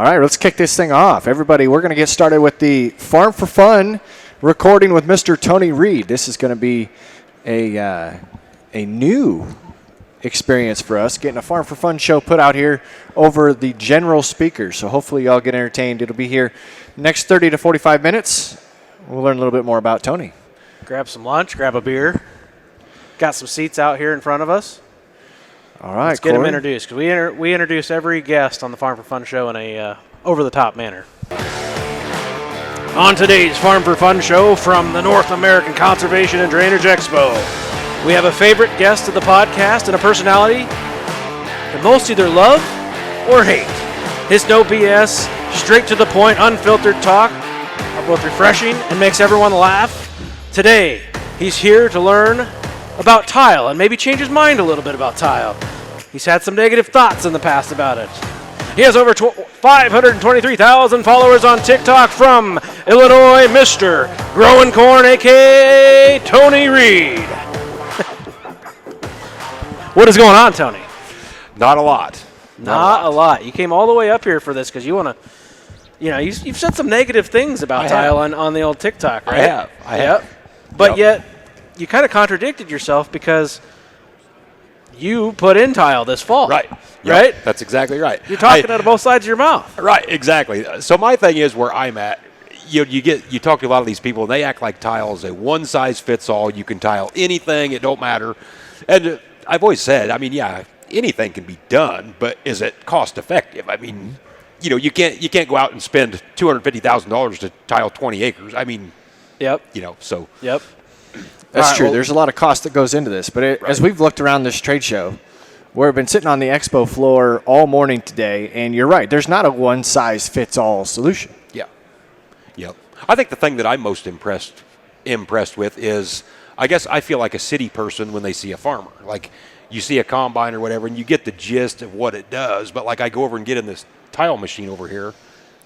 All right, let's kick this thing off. Everybody, we're going to get started with the Farm for Fun recording with Mr. Tony Reed. This is going to be a new experience for us, getting a Farm for Fun show put out here over the general speakers. So hopefully y'all get entertained. It'll be here next 30 to 45 minutes. We'll learn a little bit more about Tony. Grab some lunch, grab a beer. Got some seats out here in front of us. All right, let's get them introduced, because we introduce every guest on the Farm for Fun show in a over-the-top manner. On today's Farm for Fun show from the North American Conservation and Drainage Expo, we have a favorite guest of the podcast and a personality that most either love or hate. His no BS, straight to the point, unfiltered talk are both refreshing and makes everyone laugh. Today, he's here to learn about tile and maybe change his mind a little bit about tile. He's had some negative thoughts in the past about it. He has over 523,000 followers on TikTok from Illinois, Mr. Growin Corn, a.k.a. Tony Reed. What is going on, Tony? Not a lot. Not a lot. You came all the way up here for this because you want to, you've said some negative things about tile on the old TikTok, right? I have. But yet, you kind of contradicted yourself because you put in tile this fall. Right. Right? That's exactly right. You're talking out of both sides of your mouth. Right, exactly. So my thing is where I'm at, you talk to a lot of these people, and they act like tile is a one-size-fits-all. You can tile anything. It don't matter. And I've always said, anything can be done, but is it cost-effective? I mean, you can't go out and spend $250,000 to tile 20 acres. I mean, Yep. Yep. That's true. There's a lot of cost that goes into this. But as we've looked around this trade show, we've been sitting on the expo floor all morning today, and you're right. There's not a one-size-fits-all solution. Yeah. Yep. I think the thing that I'm most impressed with is, I guess I feel like a city person when they see a farmer. Like, you see a combine or whatever, and you get the gist of what it does. But, like, I go over and get in this tile machine over here,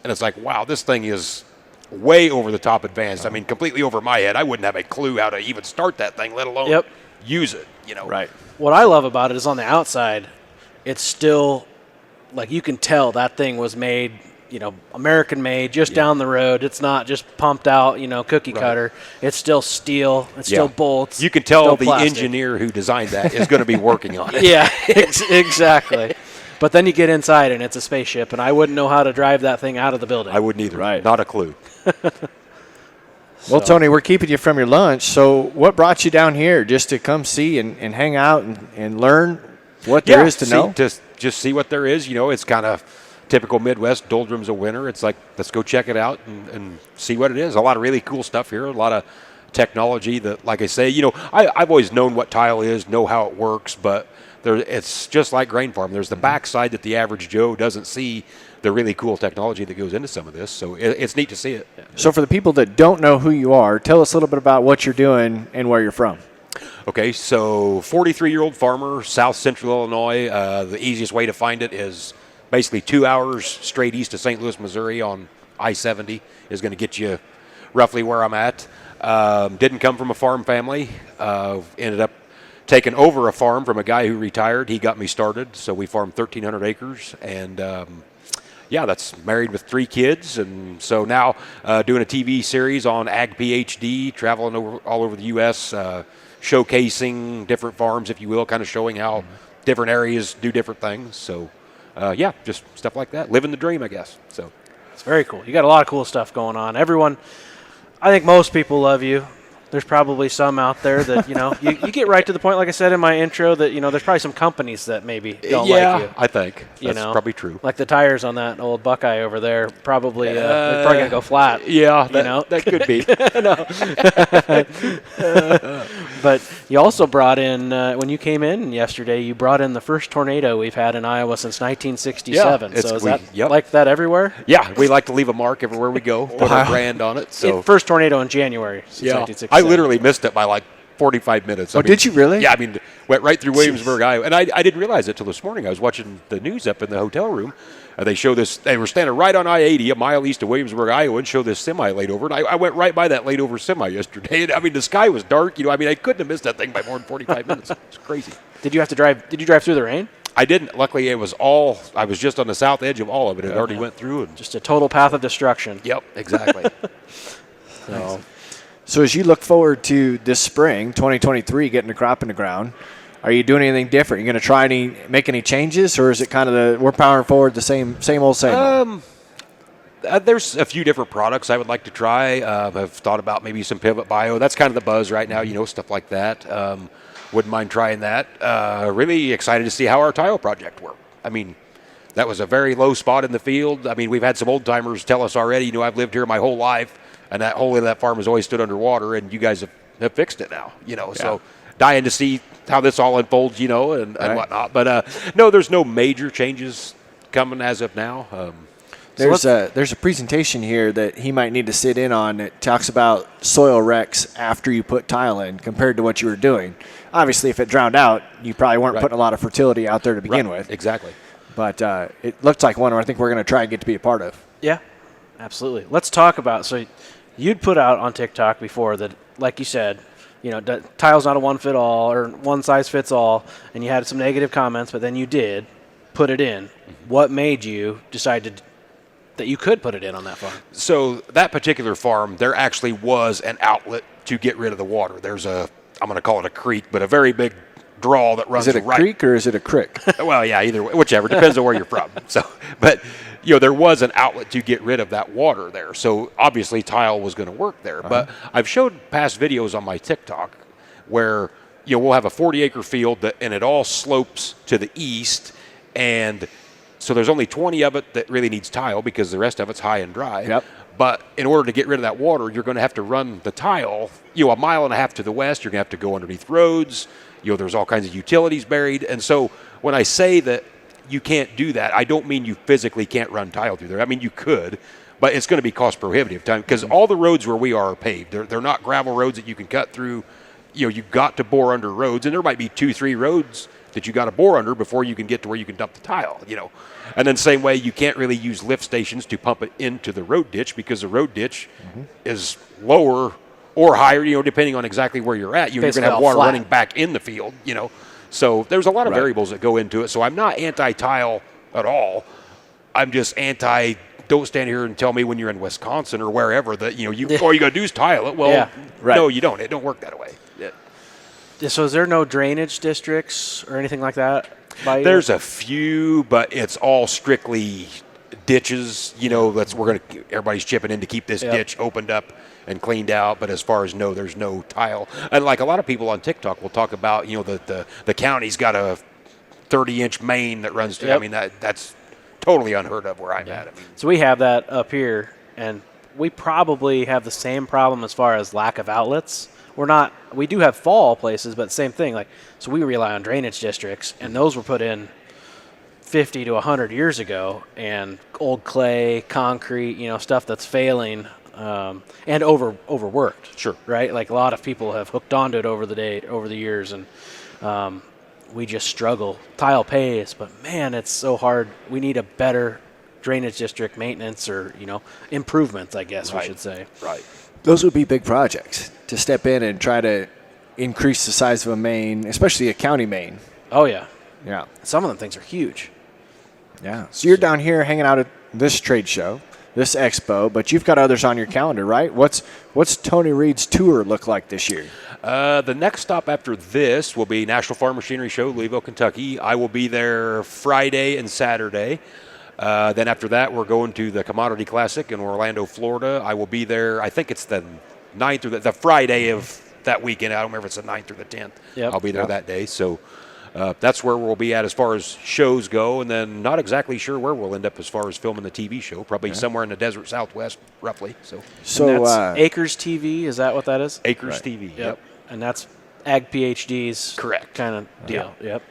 and it's like, wow, this thing is way over the top advanced. I mean, completely over my head. I wouldn't have a clue how to even start that thing, let alone use it, Right. What I love about it is on the outside, it's still, like, you can tell that thing was made, American-made, just down the road. It's not just pumped out, cookie cutter. It's still steel. It's still bolts. You can tell the engineer who designed that is going to be working on it. Yeah, exactly. But then you get inside, and it's a spaceship, and I wouldn't know how to drive that thing out of the building. I wouldn't either. Right. Not a clue. Well, Tony, we're keeping you from your lunch. So what brought you down here just to come see and hang out and learn what there is to know? Just see what there is. It's kind of typical Midwest doldrums of winter. It's like, let's go check it out and see what it is. A lot of really cool stuff here, a lot of technology that, like I say, I've always known what tile is, know how it works, but it's just like grain farm. There's the backside that the average Joe doesn't see, the really cool technology that goes into some of this. So it's neat to see it. So for the people that don't know who you are, tell us a little bit about what you're doing and where you're from. Okay, so 43-year-old farmer, South Central Illinois. The easiest way to find it is basically 2 hours straight east of St. Louis, Missouri on I-70 is going to get you roughly where I'm at. Didn't come from a farm family. Ended up taking over a farm from a guy who retired. He got me started, so we farmed 1,300 acres, and that's married with 3 kids, and so now doing a TV series on Ag PhD, traveling all over the U.S., showcasing different farms, if you will, kind of showing how different areas do different things. So, just stuff like that. Living the dream, I guess. So it's very cool. You got a lot of cool stuff going on. Everyone, I think most people love you. There's probably some out there that, you get right to the point, like I said in my intro, that, there's probably some companies that maybe don't like you. I think. That's probably true. Like the tires on that old Buckeye over there, probably they're probably going to go flat. Yeah, that could be. But you also brought in, when you came in yesterday, you brought in the first tornado we've had in Iowa since 1967. Yeah, so is that like that everywhere? Yeah, we like to leave a mark everywhere we go, put our brand on it. So first tornado in January since 1967. I literally missed it by like 45 minutes. Did you really? Yeah, went right through Williamsburg, Iowa. And I didn't realize it till this morning. I was watching the news up in the hotel room. They show this. They were standing right on I-80, a mile east of Williamsburg, Iowa, and show this semi laid over. And I went right by that laid over semi yesterday. And the sky was dark. I couldn't have missed that thing by more than 45 minutes. It's crazy. Did you have to drive? Did you drive through the rain? I didn't. Luckily, it was all. I was just on the south edge of all of it. It already went through. And Just a total path of destruction. yep, exactly. So as you look forward to this spring, 2023, getting the crop in the ground, are you doing anything different? You going to try make any changes, or is it kind of we're powering forward the same old? There's a few different products I would like to try. I've thought about maybe some Pivot Bio. That's kind of the buzz right now, stuff like that. Wouldn't mind trying that. Really excited to see how our tile project worked. I mean, that was a very low spot in the field. I mean, we've had some old timers tell us already, I've lived here my whole life, and that whole of that farm has always stood underwater, and you guys have fixed it now, So dying to see how this all unfolds, and whatnot. But no, there's no major changes coming as of now. There's a presentation here that he might need to sit in on that talks about soil wrecks after you put tile in compared to what you were doing. Obviously, if it drowned out, you probably weren't putting a lot of fertility out there to begin with. Exactly. But it looks like one I think we're going to try and get to be a part of. Yeah, absolutely. Let's talk about, so you'd put out on TikTok before that, like you said, tile's not a one-fit-all or one-size-fits-all, and you had some negative comments, but then you did put it in. What made you decide that you could put it in on that farm? So that particular farm, there actually was an outlet to get rid of the water. There's I'm going to call it a creek, but a very big draw that runs. Is it a creek or is it a crick? Well, yeah, either way, whichever, depends on where you're from. So, but there was an outlet to get rid of that water there. So obviously tile was going to work there. But I've showed past videos on my TikTok where we'll have a 40-acre field and it all slopes to the east, and so there's only 20 of it that really needs tile because the rest of it's high and dry. Yep. But in order to get rid of that water, you're going to have to run the tile, a mile and a half to the west. You're going to have to go underneath roads. There's all kinds of utilities buried. And so when I say that you can't do that, I don't mean you physically can't run tile through there. I mean, you could, but it's going to be cost prohibitive time because all the roads where we are paved. They're not gravel roads that you can cut through. You've got to bore under roads, and there might be 2-3 roads that you got to bore under before you can get to where you can dump the tile, And then same way, you can't really use lift stations to pump it into the road ditch because the road ditch is lower or higher, depending on exactly where you're at. You're going to have water running back in the field, So there's a lot of variables that go into it. So I'm not anti-tile at all. I'm just anti, don't stand here and tell me when you're in Wisconsin or wherever that, all you got to do is tile it. Well, no, you don't. It don't work that way. So is there no drainage districts or anything like that? There's a few, but it's all strictly ditches. Everybody's chipping in to keep this ditch opened up and cleaned out. But as far as there's no tile. And like a lot of people on TikTok will talk about, the county's got a 30-inch main that runs through. I mean, that's totally unheard of where I'm at. So we have that up here, and we probably have the same problem as far as lack of outlets. We do have fall places, but same thing. So we rely on drainage districts, and those were put in 50 to 100 years ago, and old clay, concrete, stuff that's failing, and overworked. Sure. Right? Like a lot of people have hooked onto it over the years, and we just struggle. Tile pays, but man, it's so hard. We need a better drainage district maintenance or, improvements, I guess we should say. Right. Those would be big projects to step in and try to increase the size of a main, especially a county main. Oh, yeah. Yeah. Some of them things are huge. Yeah. So you're down here hanging out at this trade show, this expo, but you've got others on your calendar, right? What's Tony Reed's tour look like this year? The next stop after this will be National Farm Machinery Show, Louisville, Kentucky. I will be there Friday and Saturday. Then after that, we're going to the Commodity Classic in Orlando, Florida. I will be there, I think it's the 9th or the Friday of that weekend. I don't remember if it's the 9th or the 10th. Yep. I'll be there that day. So that's where we'll be at as far as shows go. And then not exactly sure where we'll end up as far as filming the TV show. Probably somewhere in the desert Southwest, roughly. So and that's Acres TV, is that what that is? Acres TV, yep. And that's Ag PhD's correct kind of deal. Yep.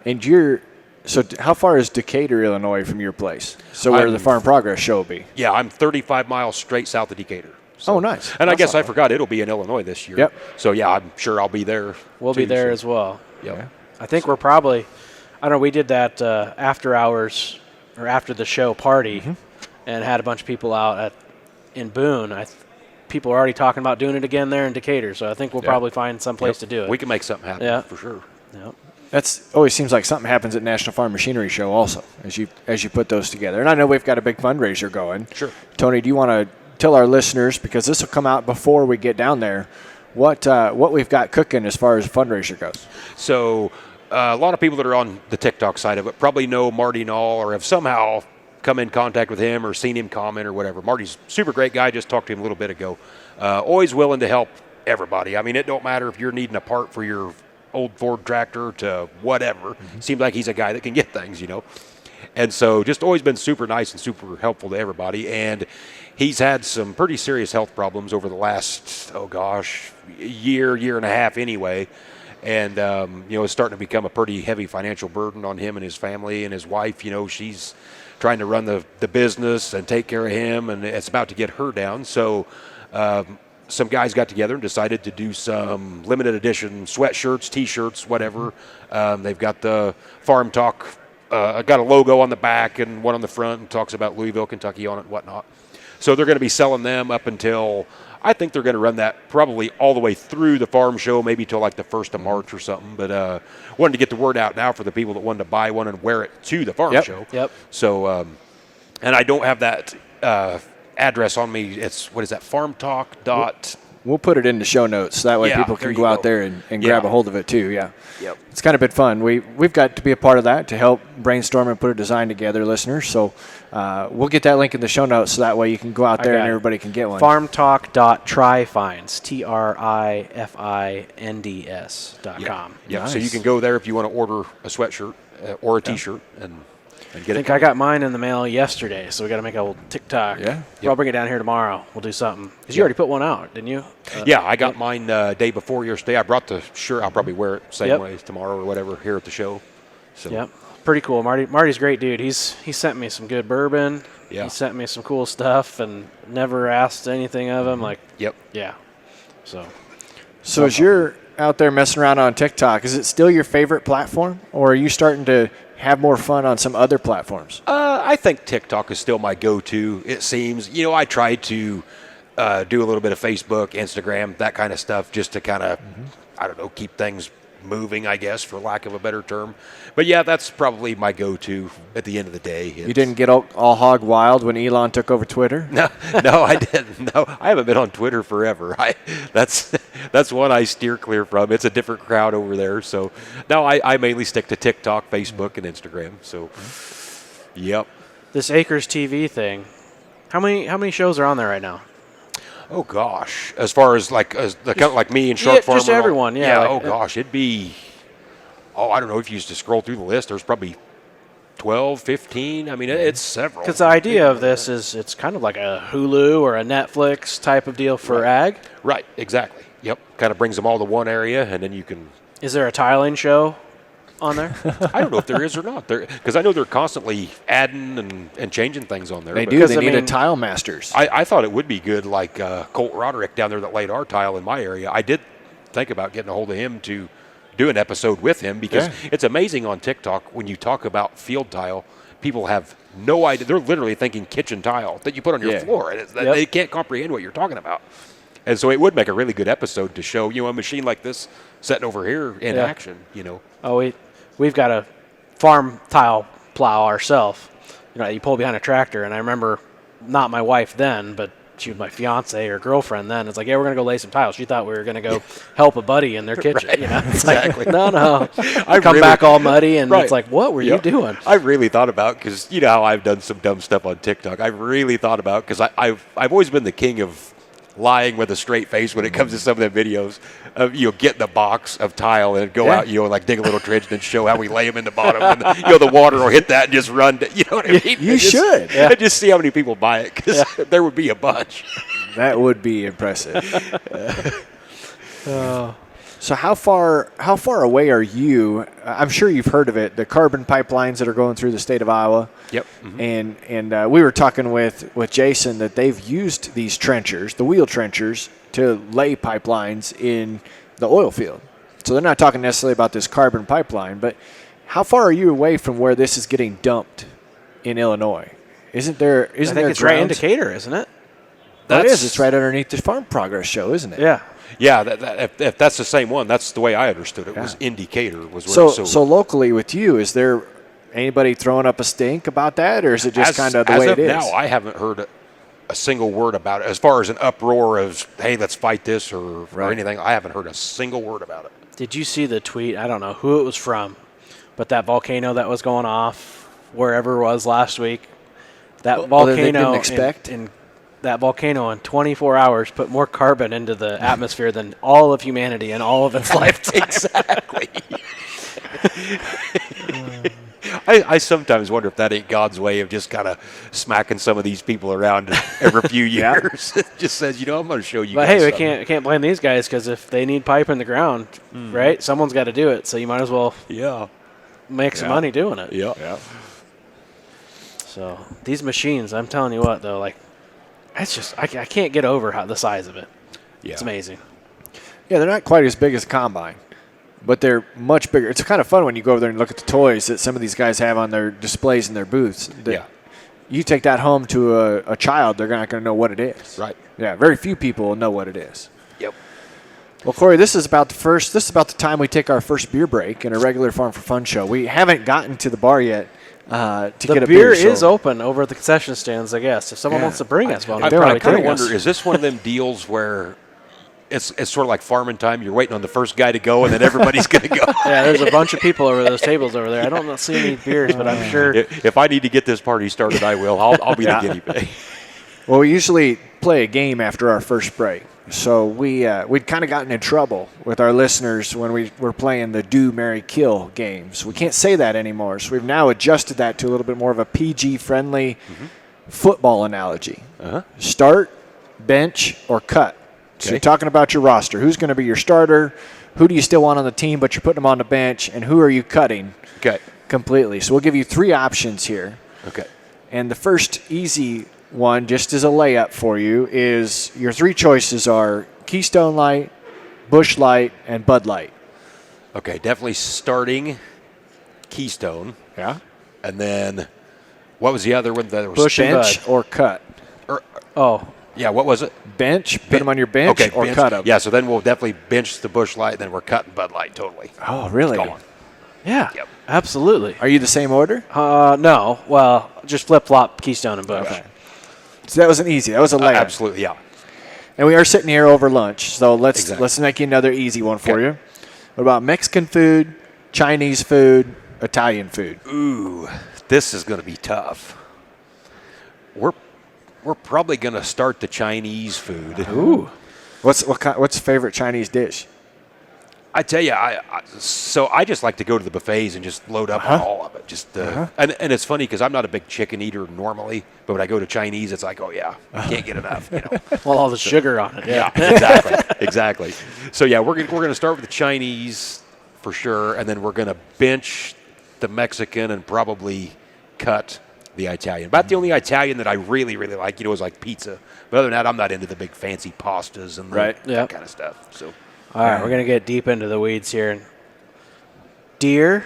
And so how far is Decatur, Illinois from your place? So where the Farm Progress show will be? Yeah, I'm 35 miles straight south of Decatur. So. Oh, nice. And I guess I forgot it'll be in Illinois this year. Yep. So, yeah, I'm sure I'll be there. We'll be there as well. Yep. Yeah. I think we're probably, I don't know, we did that after hours or after the show party and had a bunch of people out in Boone. People are already talking about doing it again there in Decatur, so I think we'll probably find some place to do it. We can make something happen for sure. Yep. That's always seems like something happens at National Farm Machinery Show also as you put those together. And I know we've got a big fundraiser going. Sure. Tony, do you want to tell our listeners, because this will come out before we get down there, what we've got cooking as far as fundraiser goes? So a lot of people that are on the TikTok side of it probably know Marty Nall or have somehow come in contact with him or seen him comment or whatever. Marty's a super great guy. Just talked to him a little bit ago. Always willing to help everybody. I mean, it don't matter if you're needing a part for your old Ford tractor to whatever. Seems like he's a guy that can get things, And so just always been super nice and super helpful to everybody. And he's had some pretty serious health problems over the last, year and a half anyway. And, it's starting to become a pretty heavy financial burden on him and his family and his wife. She's trying to run the business and take care of him, and it's about to get her down. So some guys got together and decided to do some limited edition sweatshirts, T-shirts, whatever. They've got the Farm Talk, got a logo on the back and one on the front and talks about Louisville, Kentucky on it and whatnot. So they're going to be selling them up until, I think they're going to run that probably all the way through the farm show, maybe till like the 1st of March or something. But wanted to get the word out now for the people that wanted to buy one and wear it to the farm show. Yep. So, and I don't have that address on me. It's, what is that, farmtalk. We'll put it in the show notes. That way people can go out there and grab a hold of it too. Yeah. Yep. It's kind of been fun. We've got to be a part of that to help brainstorm and put a design together, listeners. So we'll get that link in the show notes so that way you can go out there and everybody can get one. Farmtalk.trifinds, TRIFINDS.com. Yeah. Nice. So you can go there if you want to order a sweatshirt or a T-shirt and get I think I got mine in the mail yesterday, so we got to make a little TikTok. Yeah. I'll bring it down here tomorrow. We'll do something. Because you already put one out, didn't you? Yeah, I got mine day before yesterday. I brought the shirt. I'll probably wear it same way tomorrow or whatever here at the show. So. Yep. Pretty cool. Marty's a great dude. He sent me some good bourbon. Yeah. He sent me some cool stuff and never asked anything of him. Yep. Yeah. So as you're out there messing around on TikTok, is it still your favorite platform, or are you starting to have more fun on some other platforms? I think TikTok is still my go-to, it seems. I try to do a little bit of Facebook, Instagram, that kind of stuff, just to kind of, keep things moving, I guess, for lack of a better term. But yeah, that's probably my go-to at the end of the day. You didn't get all hog wild when Elon took over Twitter? No, I didn't. No, I haven't been on Twitter forever. That's one I steer clear from. It's a different crowd over there. So no, I mainly stick to TikTok, Facebook, and Instagram. So, yep. this Acres TV thing, how many shows are on there right now? Oh gosh, as far as like me and Shark Farmer, just everyone, yeah. It'd be, I don't know, if you used to scroll through the list, there's probably 12, 15. I mean, it's several. Because the idea of this is it's kind of like a Hulu or a Netflix type of deal for ag. Right, exactly. Yep, kind of brings them all to one area, and then you can. Is there a tiling show on there? I don't know if there is or not, because I know they're constantly adding and changing things on there. They do. They need a tile masters. I thought it would be good, like Colt Roderick down there that laid our tile in my area. I did think about getting a hold of him to do an episode with him, because it's amazing on TikTok when you talk about field tile, people have no idea. They're literally thinking kitchen tile that you put on your floor, and they can't comprehend what you're talking about. And so it would make a really good episode to show, a machine like this sitting over here in action, Oh, we've got a farm tile plow ourselves. You pull behind a tractor, and I remember, not my wife then, but she was my fiance or girlfriend then. It's like, we're going to go lay some tiles. She thought we were going to go help a buddy in their kitchen. Right. It's exactly. Like, no. I come back all muddy, and it's like, what were you doing? I really thought about, because you know how I've done some dumb stuff on TikTok. I really thought about, because I've always been the king of lying with a straight face when it comes to some of the videos of get in the box of tile and go out, like dig a little trench and then show how we lay them in the bottom, and the water will hit that and just run. What I mean? You should. And just see how many people buy it, because there would be a bunch. That would be impressive. So how far away are you? I'm sure you've heard of it, the carbon pipelines that are going through the state of Iowa. Yep. Mm-hmm. And we were talking with Jason that they've used these trenchers, the wheel trenchers, to lay pipelines in the oil field. So they're not talking necessarily about this carbon pipeline, but how far are you away from where this is getting dumped in Illinois? Isn't there? I think it's right in Decatur, isn't it? That is. It's right underneath the Farm Progress show, isn't it? Yeah. Yeah, if that's the same one, that's the way I understood it. Was Indicator was where So locally with you, is there anybody throwing up a stink about that, or is it just kind of the way it is? Now, I haven't heard a single word about it. As far as an uproar of, hey, let's fight this or anything, I haven't heard a single word about it. Did you see the tweet? I don't know who it was from, but that volcano that was going off wherever it was last week, that volcano they didn't expect? in that volcano in 24 hours put more carbon into the atmosphere than all of humanity in all of its lifetime. Exactly. I sometimes wonder if that ain't God's way of just kind of smacking some of these people around every few years. It just says, I'm going to show you. But guys hey, we something. can't blame these guys because if they need pipe in the ground, right? Someone's got to do it. So you might as well make some money doing it. Yeah. So these machines, I'm telling you what, though, like it's just I can't get over the size of it. Yeah. It's amazing. Yeah, they're not quite as big as a combine, but they're much bigger. It's kind of fun when you go over there and look at the toys that some of these guys have on their displays in their booths. You take that home to a child, they're not going to know what it is. Right. Yeah, very few people will know what it is. Yep. Well, Corey, this is about the time we take our first beer break in a regular Farm for Fun show. We haven't gotten to the bar yet to get a beer. The beer is open over at the concession stands, I guess. If someone wants to bring us one, I probably kind of take us. wonder, is this one of them deals where it's sort of like farming time? You're waiting on the first guy to go, and then everybody's going to go. Yeah, there's a bunch of people over those tables over there. I don't see any beers, but I'm sure. If I need to get this party started, I will. I'll be the guinea pig. Well, we usually play a game after our first break. So we'd kind of gotten in trouble with our listeners when we were playing the Do, Marry, Kill games. We can't say that anymore. So we've now adjusted that to a little bit more of a PG-friendly football analogy. Start, bench, or cut. So you're talking about your roster. Who's going to be your starter? Who do you still want on the team, but you're putting them on the bench? And who are you cutting completely? So we'll give you 3 options here. Okay. And the first easy one, just as a layup for you, is your 3 choices are Keystone Light, Busch Light, and Bud Light. Okay, definitely starting Keystone. Yeah. And then what was the other one? That was Busch and Bench or cut? Yeah, what was it? Bench, put them on your bench, or bench. cut them. Yeah, so then we'll definitely bench the Busch Light, then we're cutting Bud Light totally. Oh, really? Gone. Yeah, Yep. absolutely. Are you the same order? No. Well, just flip-flop Keystone and Busch. Okay. So that was an easy. That was a layup. Absolutely, yeah. And we are sitting here over lunch, so let's Exactly. make you another easy one for you. What about Mexican food, Chinese food, Italian food? Ooh, this is going to be tough. We're probably going to start the Chinese food. Ooh. What's the favorite Chinese dish? I tell you, so I just like to go to the buffets and just load up on all of it. Just and it's funny because I'm not a big chicken eater normally, but when I go to Chinese, it's like, oh yeah, can't get enough. Well, all the sugar on it. Yeah, exactly. So yeah, we're gonna start with the Chinese for sure, and then we're gonna bench the Mexican and probably cut the Italian. About the only Italian that I really like, is like pizza. But other than that, I'm not into the big fancy pastas and that kind of stuff. So. All right, we're going to get deep into the weeds here. Deer,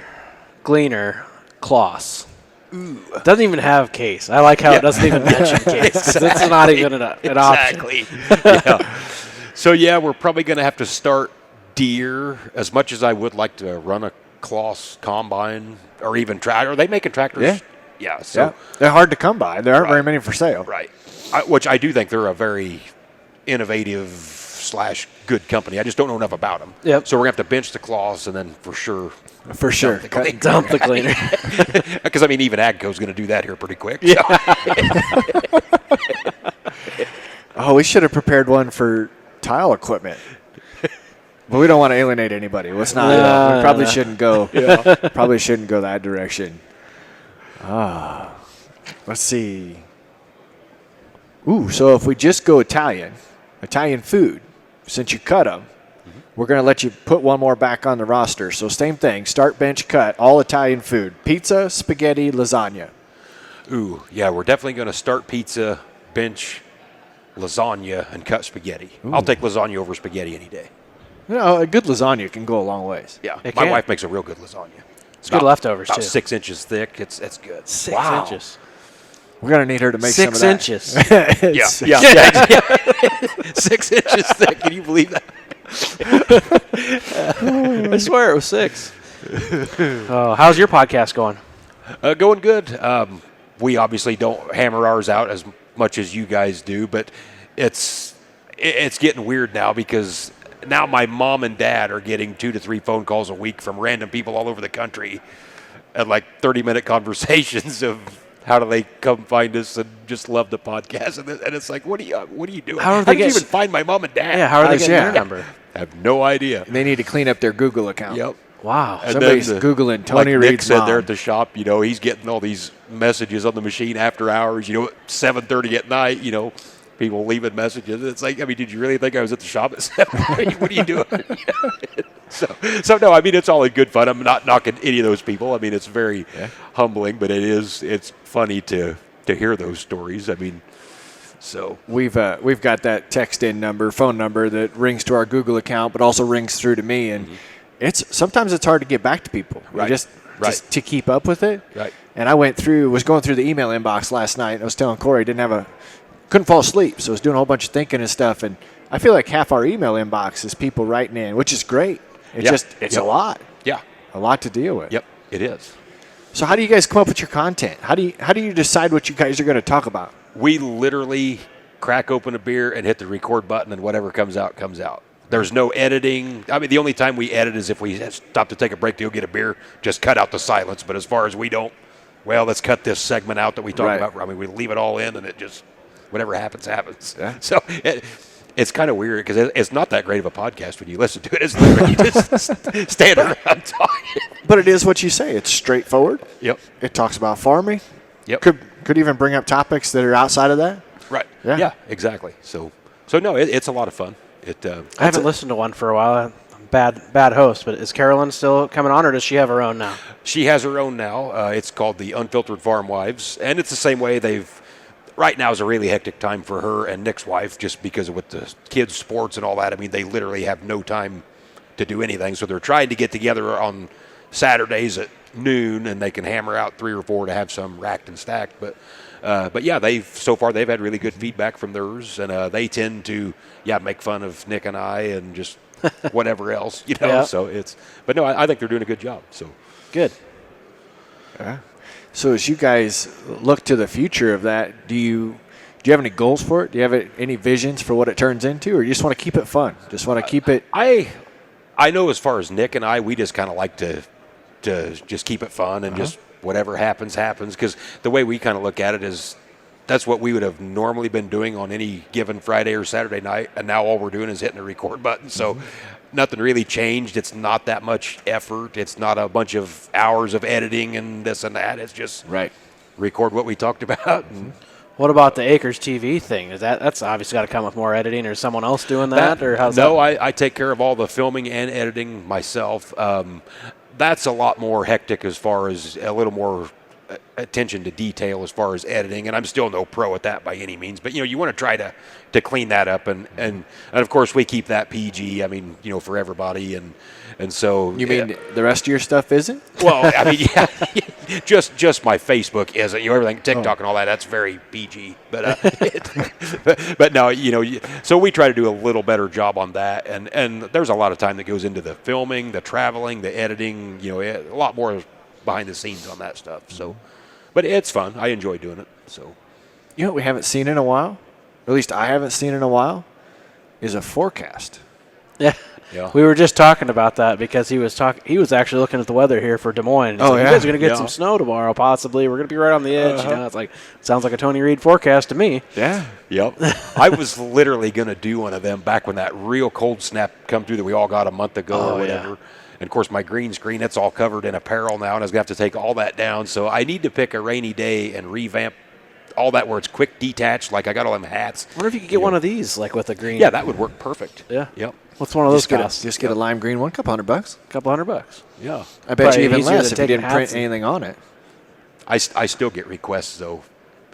Gleaner, Kloss. Ooh. Doesn't even have case. I like how it doesn't even mention case. Exactly. It's not even an option. Yeah. So, yeah, we're probably going to have to start Deer. As much as I would like to run a Kloss combine or even tractor. Are they making tractors? Yeah. Yeah. So they're hard to come by. There aren't very many for sale. Right. Which I do think they're a very innovative / good company. I just don't know enough about them. Yep. So we're going to have to bench the Kloss and then for sure Dump the Gleaner. Because, even Agco's going to do that here pretty quick. Yeah. Oh, we should have prepared one for tile equipment. But we don't want to alienate anybody. Let's not. We probably shouldn't go. Probably shouldn't go that direction. Let's see. Ooh, so if we just go Italian food, since you cut them, we're going to let you put one more back on the roster. So same thing, start, bench, cut, all Italian food. Pizza, spaghetti, lasagna. Ooh, yeah, we're definitely going to start pizza, bench, lasagna, and cut spaghetti. I'll take lasagna over spaghetti any day. A good lasagna can go a long ways. Yeah, my wife makes a real good lasagna. It's good leftovers, about too. 6 inches thick. It's good. 6 inches. We're going to need her to make 6 some of inches. that. Yeah. 6 inches thick. Can you believe that? I swear it was 6. Oh, how's your podcast going? Going good. We obviously don't hammer ours out as much as you guys do, but it's getting weird now because now my mom and dad are getting 2 to 3 phone calls a week from random people all over the country and like 30-minute conversations of how do they come find us and just love the podcast. And it's like, what are you doing? How did you even find my mom and dad? Yeah, how are they getting your number? I have no idea. They need to clean up their Google account. Yep. Wow. And Somebody's then Googling Tony like Nick Reed's said mom. there at the shop, he's getting all these messages on the machine after hours, at 7:30 at night, people leaving messages. It's like, did you really think I was at the shop at 7:30? What are you doing? So no, it's all in good fun. I'm not knocking any of those people. It's very humbling, but it's funny to hear those stories. So we've got that phone number that rings to our Google account, but also rings through to me, and sometimes it's hard to get back to people, Right. Just to keep up with it. Right. And I was going through the email inbox last night. And I was telling Corey couldn't fall asleep, so I was doing a whole bunch of thinking and stuff. And I feel like half our email inbox is people writing in, which is great. It's a lot. Yeah. A lot to deal with. Yep, it is. So how do you guys come up with your content? How do you decide what you guys are going to talk about? We literally crack open a beer and hit the record button, and whatever comes out, comes out. There's no editing. The only time we edit is if we stop to take a break to go get a beer, just cut out the silence. But as far as let's cut this segment out that we talk about. We leave it all in, and it just, whatever happens, happens. Yeah. So it's kind of weird because it's not that great of a podcast when you listen to it. It's literally just stand around talking. But it is what you say. It's straightforward. Yep. It talks about farming. Yep. Could even bring up topics that are outside of that. Right. Yeah. Yeah, exactly. So no, it's a lot of fun. I haven't listened to one for a while. Bad host, but is Carolyn still coming on, or does she have her own now? She has her own now. It's called the Unfiltered Farm Wives, and it's the same way. Right now is a really hectic time for her and Nick's wife, just because with the kids' sports and all that. They literally have no time to do anything, so they're trying to get together on Saturdays at noon, and they can hammer out 3 or 4 to have some racked and stacked. But yeah, they've had really good feedback from theirs, and they tend to make fun of Nick and I and just whatever else, Yeah. So but no, I think they're doing a good job. So Good. Yeah. So as you guys look to the future of that, do you have any goals for it? Do you have any visions for what it turns into, or you just want to keep it fun? Just want to keep it? I know as far as Nick and I, we just kind of like to just keep it fun and just whatever happens, because the way we kind of look at it is that's what we would have normally been doing on any given Friday or Saturday night, and now all we're doing is hitting the record button. So nothing really changed. It's not that much effort. It's not a bunch of hours of editing and this and that. It's just record what we talked about. What about the Acres TV thing? That's obviously got to come with more editing, or is someone else doing that, or how's that? No, I take care of all the filming and editing myself. That's a lot more hectic as far as a little more attention to detail as far as editing, and I'm still no pro at that by any means, but you want to try to clean that up, and of course we keep that PG, for everybody, and so You mean the rest of your stuff isn't? well, yeah, just my Facebook isn't, everything, TikTok and all that's very PG, but but no, so we try to do a little better job on that, and there's a lot of time that goes into the filming, the traveling, the editing, a lot more behind the scenes on that stuff. So, but it's fun. I enjoy doing it. So, You know what we haven't seen in a while? Or at least I haven't seen in a while, is a forecast. Yeah. Yeah. We were just talking about that because he was actually looking at the weather here for Des Moines. Oh, You yeah? guys are going to get some snow tomorrow, possibly. We're going to be right on the edge. It's like, sounds like a Tony Reed forecast to me. Yeah. yep. I was literally going to do one of them back when that real cold snap come through that we all got a month ago or whatever. Yeah. And, of course, my green screen, it's all covered in apparel now, and I was going to have to take all that down. So I need to pick a rainy day and revamp all that where it's quick detached. Like I got all them hats. I wonder if you could get one of these, like with a green. Yeah, that would work perfect. Yeah. Yep. What's one of those Just get, cost? just get a lime green one, $200. $200. Yeah. I bet Probably you even easier less than if you taking didn't print hats and- anything on it. I still get requests, though,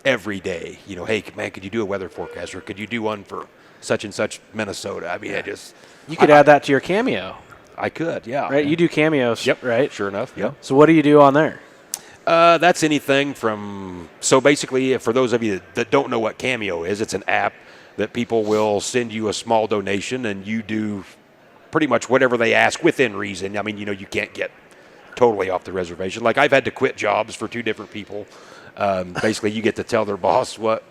every day. Hey, man, could you do a weather forecast, or could you do one for such and such Minnesota? You could add that to your Cameo, I could, yeah. right? You do Cameos, Yep. right? Sure enough, yep. So what do you do on there? That's anything from, so basically, for those of you that don't know what Cameo is, it's an app that people will send you a small donation, and you do pretty much whatever they ask within reason. I mean, you can't get totally off the reservation. Like I've had to quit jobs for 2 different people. Basically, you get to tell their boss what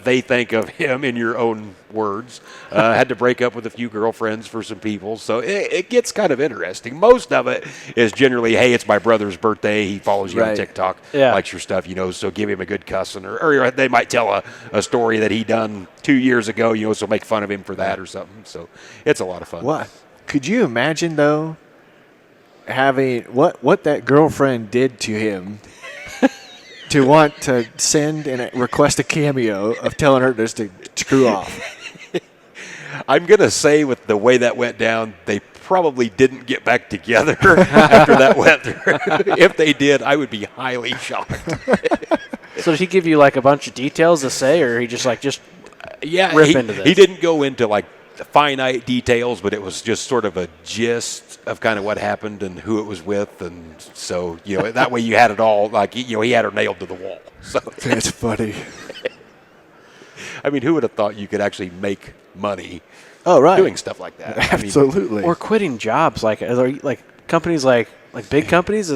they think of him in your own words. Had to break up with a few girlfriends for some people. So it gets kind of interesting. Most of it is generally, hey, it's my brother's birthday. He follows you on TikTok, likes your stuff, so give him a good cussing. Or they might tell a story that he done 2 years ago, so make fun of him for that or something. So it's a lot of fun. What? Could you imagine, though, having what that girlfriend did to him to want to send and request a cameo of telling her just to screw off? I'm going to say with the way that went down, they probably didn't get back together after that went through. If they did, I would be highly shocked. So did he give you like a bunch of details to say, or he just rip into this? He didn't go into like finite details, but it was just sort of a gist of kind of what happened and who it was with, and so that way you had it all. Like he had her nailed to the wall. So that's funny. I mean, who would have thought you could actually make money? Oh, right. Doing stuff like that. Absolutely. Or quitting jobs, like companies like big companies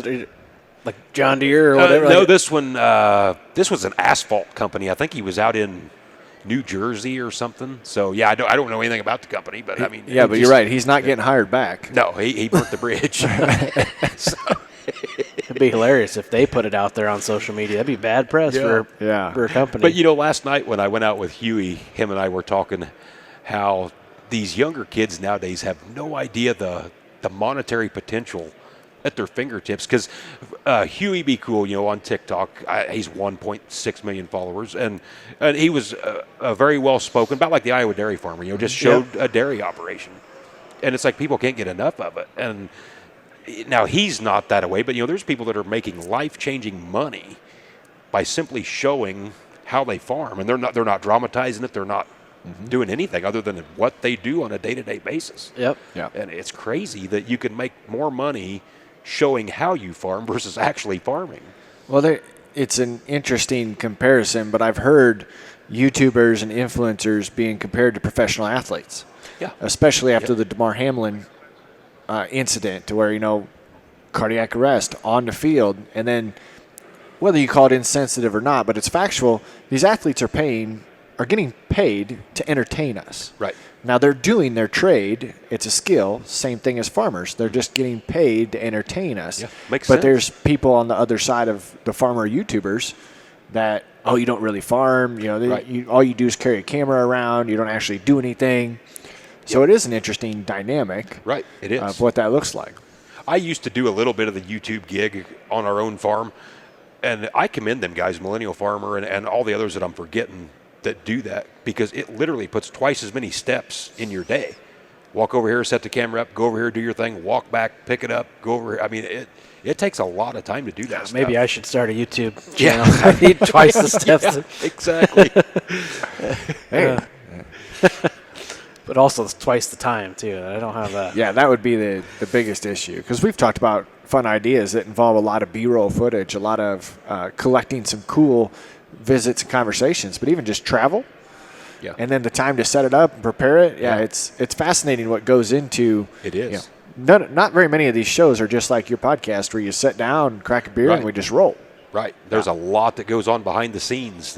like John Deere or whatever. No, this was an asphalt company. I think he was out in New Jersey or something. So yeah, I don't know anything about the company, but I mean, but you're right. He's not getting hired back. No, he burnt the bridge. It'd be hilarious if they put it out there on social media. That'd be bad press for a company. But last night when I went out with Huey, him and I were talking how these younger kids nowadays have no idea the monetary potential at their fingertips. Because Huey Be Cool, on TikTok, he's 1.6 million followers, and he was a very well spoken, about like the Iowa dairy farmer. Just showed a dairy operation, and it's like people can't get enough of it. And now he's not that way, but there's people that are making life-changing money by simply showing how they farm, and they're not dramatizing it. They're not doing anything other than what they do on a day-to-day basis. Yep. And it's crazy that you can make more money showing how you farm versus actually farming. Well, it's an interesting comparison, but I've heard YouTubers and influencers being compared to professional athletes. Yeah. Especially after the Damar Hamlin incident, to where, cardiac arrest on the field, and then whether you call it insensitive or not, but it's factual, these athletes are getting paid to entertain us. Right. Now, they're doing their trade. It's a skill. Same thing as farmers. They're just getting paid to entertain us. Yeah, makes sense. But there's people on the other side of the farmer YouTubers that, you don't really farm. All you do is carry a camera around. You don't actually do anything. So it is an interesting dynamic. Right, it is. Of what that looks like. I used to do a little bit of the YouTube gig on our own farm, and I commend them guys, Millennial Farmer and all the others that I'm forgetting, that do that, because it literally puts twice as many steps in your day. Walk over here, set the camera up, go over here, do your thing, walk back, pick it up, go over here. I mean, it takes a lot of time to do that stuff. Maybe I should start a YouTube channel. I need twice the steps. Yeah, exactly. Hey. But also it's twice the time, too. I don't have that. Yeah, that would be the biggest issue, because we've talked about fun ideas that involve a lot of B-roll footage, a lot of collecting some cool visits and conversations, but even just travel, and then the time to set it up and prepare it. It's fascinating what goes into it. Is not very many of these shows are just like your podcast where you sit down, crack a beer, and we just roll. Right. There's a lot that goes on behind the scenes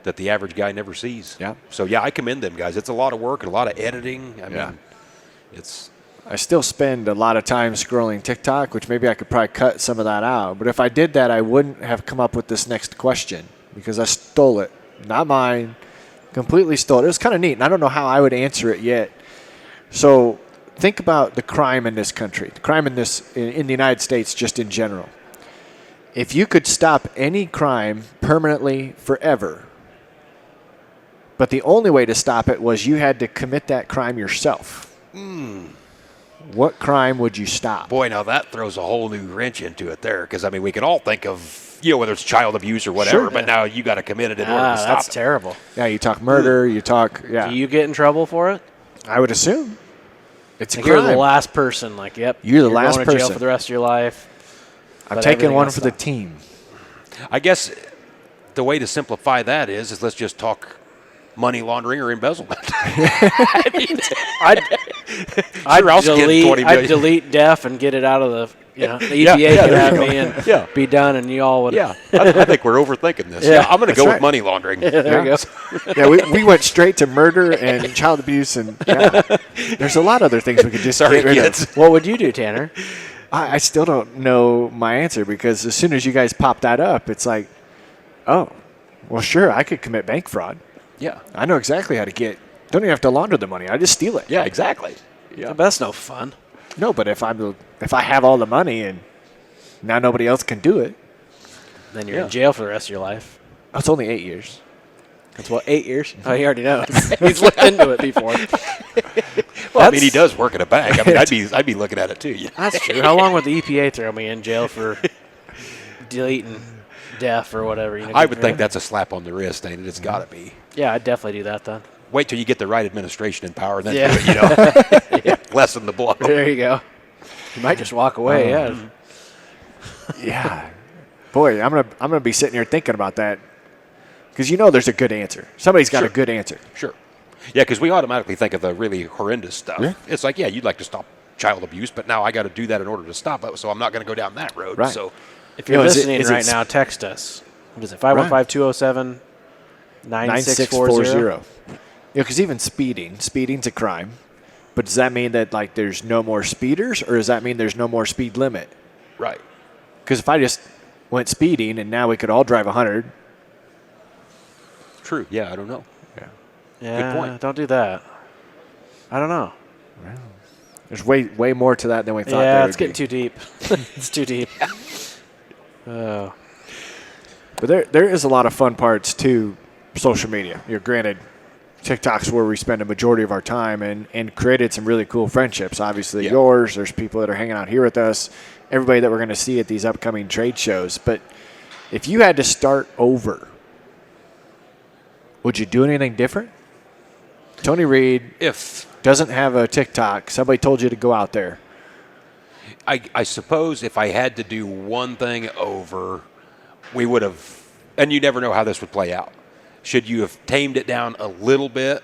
that the average guy never sees. Yeah. So I commend them guys. It's a lot of work and a lot of editing. I mean, I still spend a lot of time scrolling TikTok, which maybe I could probably cut some of that out. But if I did that, I wouldn't have come up with this next question, because I stole it. Not mine. Completely stole it. It was kind of neat, and I don't know how I would answer it yet. So think about the crime in this country, the crime in the United States just in general. If you could stop any crime permanently forever, but the only way to stop it was you had to commit that crime yourself, what crime would you stop? Boy, now that throws a whole new wrench into it there, because, we can all think of, whether it's child abuse or whatever, but now you got to commit it in order to stop that's it. terrible. Yeah, you talk murder, you talk, Do you get in trouble for it? I would assume. It's a You're crime. the last person. You're the last going to jail person for the rest of your life. I'm but taking everything one else for the stopped. team. I guess the way to simplify that is let's just talk money laundering or embezzlement. I'd else getting delete, 20 I'd million. delete deaf and get it out of the, the Yeah, EPA yeah, could there have you go. me and Yeah. be done, and you all would. Yeah, I think we're overthinking this. Yeah, Yeah, I'm going to that's go right. with money laundering. There you go. Yeah, we went straight to murder and child abuse, and there's a lot of other things we could just Sorry, get rid kids. of. What would you do, Tanner? I still don't know my answer because as soon as you guys pop that up, it's like, oh, well, sure, I could commit bank fraud. Yeah, I know exactly how to get. Don't even have to launder the money. I just steal it. yeah, exactly. Yeah, That's no fun. No, but if I have all the money and now nobody else can do it, Then you're in jail for the rest of your life. that's only 8 years. That's 8 years? Oh, he already knows. He's looked into it before. well, I mean, he does work at a bank. I mean, I'd be looking at it too. Yeah. That's true. How long would the EPA throw me in jail for deleting deaf or whatever? I would think that's a slap on the wrist, ain't it? It's got to be. Yeah, I'd definitely do that then. Wait till you get the right administration in power, and then Yeah. do it, lessen the blow. There you go. You might just walk away, yeah. Yeah, boy, I'm gonna be sitting here thinking about that because there's a good answer. Somebody's got Sure. a good answer. Sure. Yeah, because we automatically think of the really horrendous stuff. Yeah. It's like, yeah, you'd like to stop child abuse, but now I got to do that in order to stop it, so I'm not going to go down that road. Right. So, If you're is it- listening is it right now, text us. What is it? 515-207-9640. Because even speeding's a crime. But does that mean that like there's no more speeders, or does that mean there's no more speed limit? right. Because if I just went speeding and now we could all drive 100, True. Yeah, I don't know. Yeah, point. don't do that. I don't know. there's way more to that than we thought. Yeah, there it's would getting be. too deep. It's too deep. Oh. But there is a lot of fun parts to social media. Granted, TikTok's where we spend a majority of our time and created some really cool friendships. Obviously, Yeah. yours. There's people that are hanging out here with us. Everybody that we're going to see at these upcoming trade shows. But if you had to start over, would you do anything different? Tony Reed If doesn't have a TikTok. Somebody told you to go out there. I suppose if I had to do one thing over, we would have, and you never know how this would play out. Should you have tamed it down a little bit?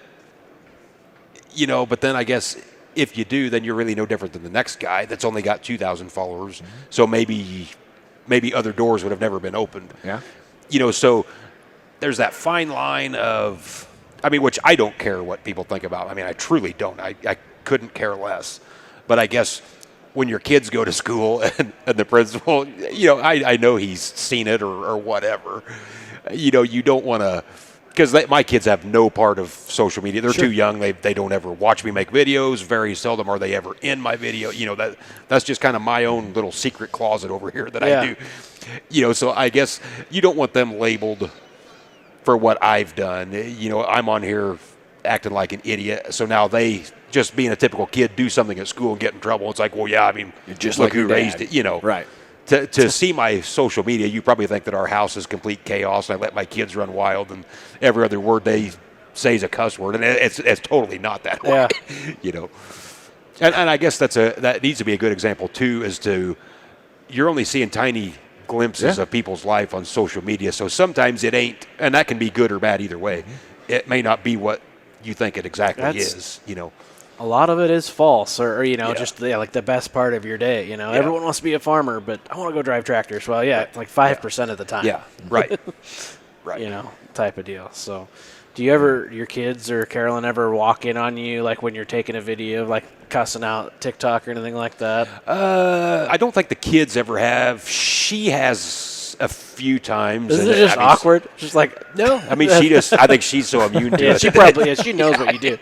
But then I guess if you do, then you're really no different than the next guy that's only got 2,000 followers. Mm-hmm. So maybe other doors would have never been opened. Yeah. So there's that fine line of, which I don't care what people think about. I truly don't. I couldn't care less. But I guess when your kids go to school and the principal, I know he's seen it or whatever. You don't want to, because my kids have no part of social media. They're too young. They don't ever watch me make videos. Very seldom are they ever in my video. That's just kind of my own little secret closet over here that I do. So I guess you don't want them labeled for what I've done. I'm on here acting like an idiot. So now they, just being a typical kid, do something at school and get in trouble. It's like, well, yeah, just look like who your raised dad. it, Right. To see my social media, you probably think that our house is complete chaos and I let my kids run wild and every other word they say is a cuss word, and it's totally not that way. Yeah. And I guess that needs to be a good example too, as to you're only seeing tiny glimpses of people's life on social media, so sometimes it ain't, and that can be good or bad either way. It may not be what you think it exactly is. A lot of it is false, or just like the best part of your day. Everyone wants to be a farmer, but I want to go drive tractors. Well, it's like 5% of the time. Yeah, right, right. Type of deal. So, do you ever, your kids or Carolyn ever walk in on you like when you're taking a video, like cussing out TikTok or anything like that? I don't think the kids ever have. She has a few times. Isn't it just awkward? Just like no. I think she's so immune to yeah, it. she probably is. She knows what you do.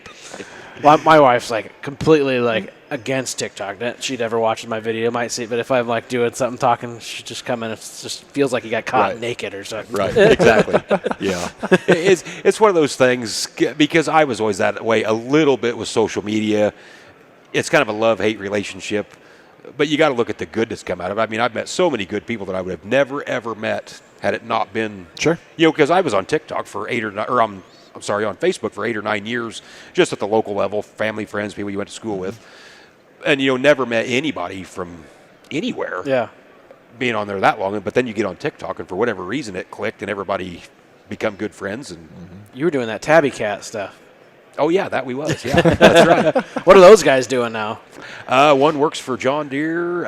Well, my wife's like completely like against TikTok. She'd ever watched my video, might see, but if I'm like doing something, talking, she just come in. It just feels like you got caught naked or something. Right, exactly. Yeah, it's one of those things because I was always that way a little bit with social media. It's kind of a love-hate relationship, but you got to look at the good that's come out of it. I've met so many good people that I would have never ever met had it not been because I was on TikTok for on Facebook for 8 or 9 years, just at the local level, family, friends, people you went to school with, and never met anybody from anywhere. Yeah, being on there that long, but then you get on TikTok, and for whatever reason, it clicked, and everybody become good friends. And you were doing that Tabby Cat stuff. Oh, yeah, that we was. Yeah, that's right. What are those guys doing now? One works for John Deere.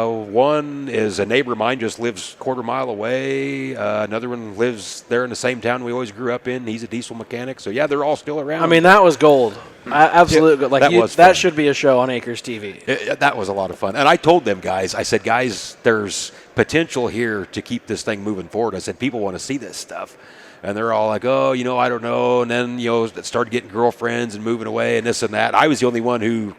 One is a neighbor of mine, just lives a quarter mile away. Another one lives there in the same town we always grew up in. He's a diesel mechanic. So, yeah, they're all still around. I mean, that was gold. Absolutely. Yeah, like that should be a show on Acres TV. That was a lot of fun. And I told them guys, I said, guys, there's potential here to keep this thing moving forward. I said, people want to see this stuff. And they're all like, oh, I don't know. And then, started getting girlfriends and moving away and this and that. I was the only one who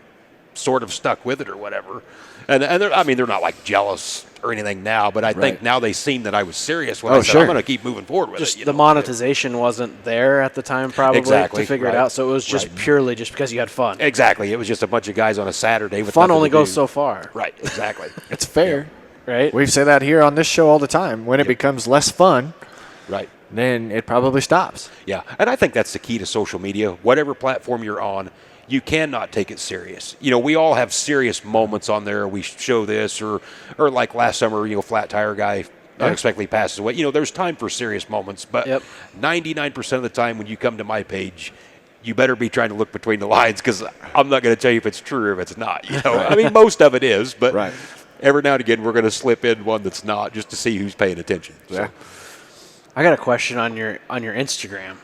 sort of stuck with it or whatever. And they're not like jealous or anything now, but I think now they seen that I was serious when I said, I'm going to keep moving forward with it. The monetization wasn't there at the time probably to figure it out. So it was just purely just because you had fun. Exactly. It was just a bunch of guys on a Saturday. With fun only goes so far. Right. Exactly. It's fair. Yeah. Right. We say that here on this show all the time. When it becomes less fun, right, then it probably stops. Yeah. And I think that's the key to social media. Whatever platform you're on, you cannot take it serious. We all have serious moments on there. We show this or like last summer, flat tire guy unexpectedly passes away. There's time for serious moments, but 99% of the time when you come to my page, you better be trying to look between the lines because I'm not going to tell you if it's true or if it's not. I mean, most of it is, but every now and again we're going to slip in one that's not just to see who's paying attention. So. I got a question on your Instagram.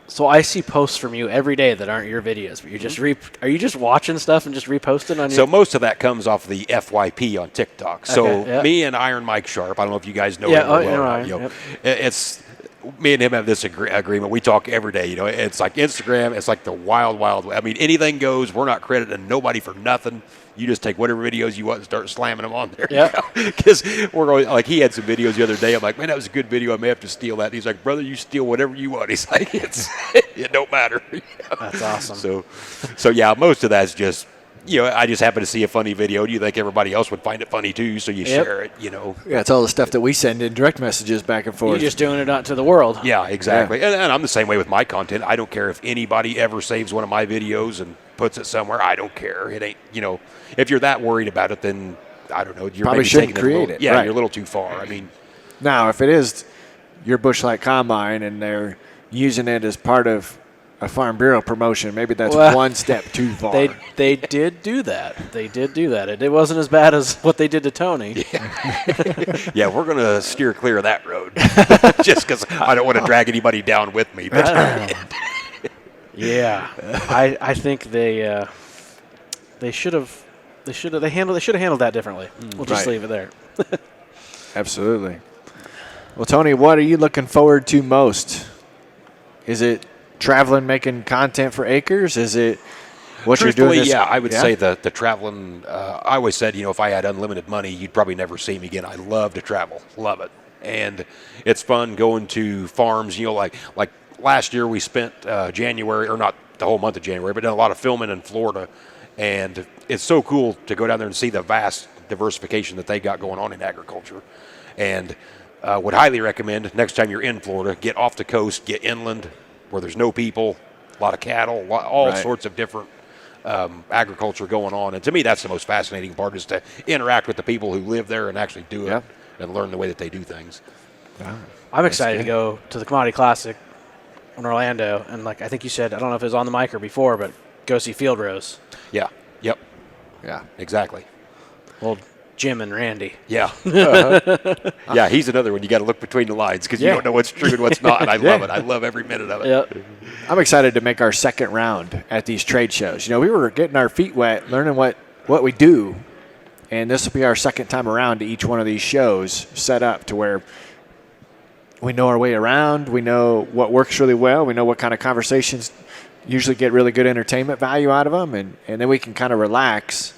So I see posts from you every day that aren't your videos, but you're just are you just watching stuff and just reposting on your? So most of that comes off the FYP on TikTok. So me and Iron Mike Sharp, I don't know if you guys know him. It's me and him have this agreement. We talk every day. It's like Instagram. It's like the wild, wild. I mean, anything goes. We're not crediting nobody for nothing. You just take whatever videos you want and start slamming them on there. Yeah. Because we're always, like, he had some videos the other day. I'm like, man, that was a good video. I may have to steal that. And he's like, brother, you steal whatever you want. He's like, it don't matter. That's awesome. So yeah, most of that's just, I just happen to see a funny video. Do you think everybody else would find it funny too? So you share it, Yeah, it's all the stuff that we send in direct messages back and forth. You're just doing it out to the world. Yeah, exactly. Yeah. And I'm the same way with my content. I don't care if anybody ever saves one of my videos and puts it somewhere. I don't care. It ain't, if you're that worried about it, then I don't know. You're probably shouldn't create it. Yeah, you're a little too far. I mean, now if it is your Bush Light Combine and they're using it as part of a Farm Bureau promotion, maybe that's one step too far. They did do that. It wasn't as bad as what they did to Tony. Yeah, we're going to steer clear of that road just because I don't want to drag anybody down with me. But yeah, I think they should have handled that differently. We'll just leave it there. Absolutely. Well, Tony, what are you looking forward to most? Is it traveling, making content for Acres? Is it what you're doing? Yeah, I would say the traveling. I always said, if I had unlimited money, you'd probably never see me again. I love to travel, love it, and it's fun going to farms. Like last year we spent January, or not the whole month of January, but done a lot of filming in Florida, and it's so cool to go down there and see the vast diversification that they got going on in agriculture, and would highly recommend next time you're in Florida, get off the coast, get inland, where there's no people, a lot of cattle, all sorts of different agriculture going on. And to me, that's the most fascinating part, is to interact with the people who live there and actually do it and learn the way that they do things. Wow. I'm excited to go to the Commodity Classic in Orlando. And I think you said, I don't know if it was on the mic or before, but go see Field Rose. Yeah. Yep. Yeah. Exactly. Well, Jim and Randy. Yeah. Yeah, he's another one. You got to look between the lines because you don't know what's true and what's not. And I love it. I love every minute of it. Yep. I'm excited to make our second round at these trade shows. We were getting our feet wet, learning what we do, and this will be our second time around to each one of these shows, set up to where we know our way around. We know what works really well. We know what kind of conversations usually get really good entertainment value out of them, and then we can kind of relax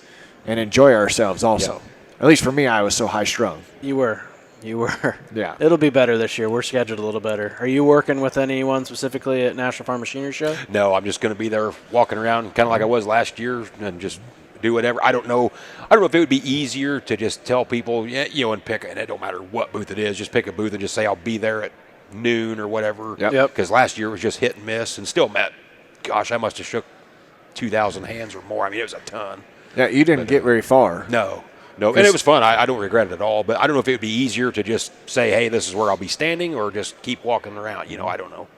and enjoy ourselves also. Yep. At least for me, I was so high-strung. You were. Yeah. It'll be better this year. We're scheduled a little better. Are you working with anyone specifically at National Farm Machinery Show? No, I'm just going to be there walking around kind of like I was last year and just do whatever. I don't know if it would be easier to just tell people, and pick, and it don't matter what booth it is, just pick a booth and just say I'll be there at noon or whatever. Yep. Because last year it was just hit and miss and still met. Gosh, I must have shook 2,000 hands or more. I mean, it was a ton. Yeah, you didn't get very far. No, and it was fun. I don't regret it at all. But I don't know if it would be easier to just say, hey, this is where I'll be standing, or just keep walking around. I don't know.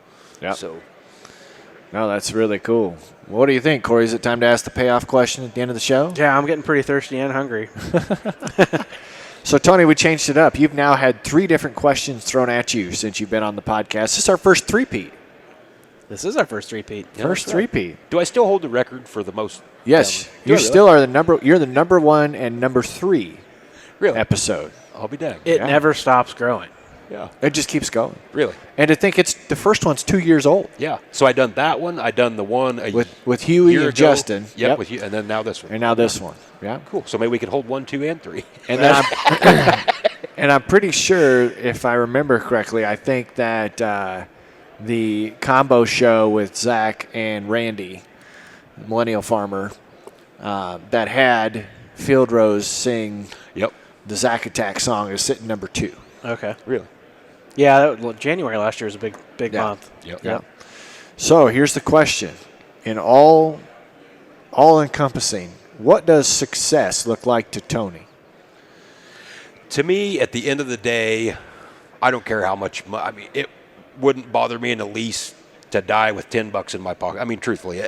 Yeah. So, No, that's really cool. What do you think, Corey? Is it time to ask the payoff question at the end of the show? Yeah, I'm getting pretty thirsty and hungry. So, Tony, we changed it up. You've now had 3 different questions thrown at you since you've been on the podcast. This is our first three-peat. This is our first repeat. First three-peat. Do I still hold the record for the most? Yes, Do I you really? still are the number. You're the number 1 and number 3 Really? episode. I'll be damned. It Yeah. never stops growing. Yeah. It just keeps going. Really? And to think it's the first one's 2 years old Yeah. So I done that one. I done the one with Huey year and ago. Justin. Yep. With you, and then now this one. And now this one. Yeah. Cool. So maybe we could hold 1, 2, and 3. And then and I'm pretty sure, if I remember correctly, I think that the combo show with Zach and Randy, Millennial Farmer, that had Field Rose sing Yep. the Zach Attack song is sitting number 2. Okay. Really? Yeah, January last year was a big Yeah. month. Yep. Yeah. So here's the question. In all encompassing, what does success look like to Tony? To me, at the end of the day, I don't care how much I mean, it wouldn't bother me in the least to die with $10 in my pocket. I mean, truthfully,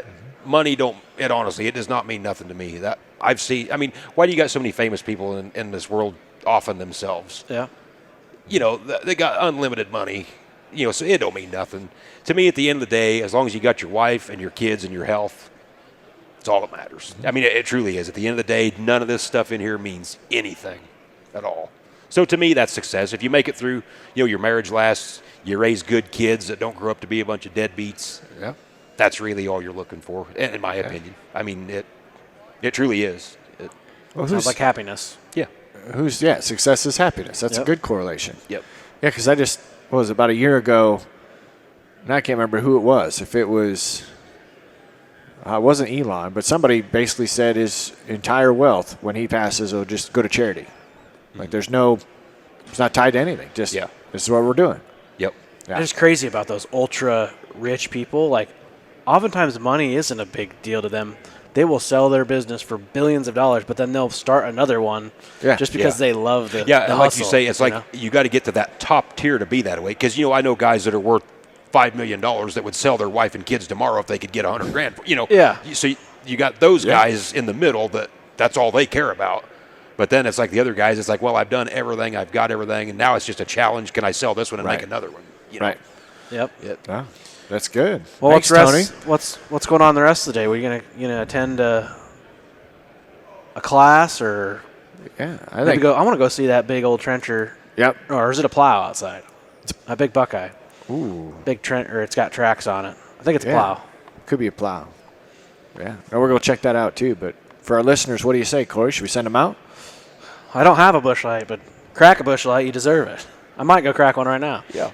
money honestly, it does not mean nothing to me. That I've seen. I mean, why do you got so many famous people in this world offing themselves? Yeah. You know, they got unlimited money. You know, so it don't mean nothing to me. At the end of the day, as long as you got your wife and your kids and your health, it's all that matters. I mean, it truly is. At the end of the day, none of this stuff in here means anything at all. So to me, that's success. If you make it through, you know, your marriage lasts, you raise good kids that don't grow up to be a bunch of deadbeats. Yeah. That's really all you're looking for, in my opinion. I mean, it truly is. Well, Sounds like happiness. Yeah. Success is happiness. That's a Yep. good correlation. Yep. Yeah, because what was it, about a year ago, and I can't remember who it was. If it was, it wasn't Elon, but somebody basically said his entire wealth, when he passes, will just go to charity. Like it's not tied to anything. Just, Yeah. This is what we're doing. Yep. Yeah. It's crazy about those ultra rich people. Like, oftentimes money isn't a big deal to them. They will sell their business for billions of dollars, but then they'll start another one just because they love the Yeah, the and like hustle, you say, it's like you got to get to that top tier to be that way. Because, you know, I know guys that are worth $5 million that would sell their wife and kids tomorrow if they could get $100,000. You know, Yeah. So you got those guys in the middle that's all they care about. But then it's like the other guys. It's like, well, I've done everything, I've got everything, and now it's just a challenge. Can I sell this one and make another one? You know? Right. Yep. Oh, that's good. Well, Thanks, Tony. what's going on the rest of the day? Were you gonna attend a class or Yeah, I maybe think. go? I want to go see that big old trencher. Yep. Or is it a plow outside? A big Buckeye. Ooh. Big Trent, or it's got tracks on it. I think it's a Yeah. plow. Could be a plow. Yeah. No, we're going to check that out too. But for our listeners, what do you say, Corey? Should we send them out? I don't have a bush light, but crack a bush light, you deserve it. I might go crack one right now. Yeah.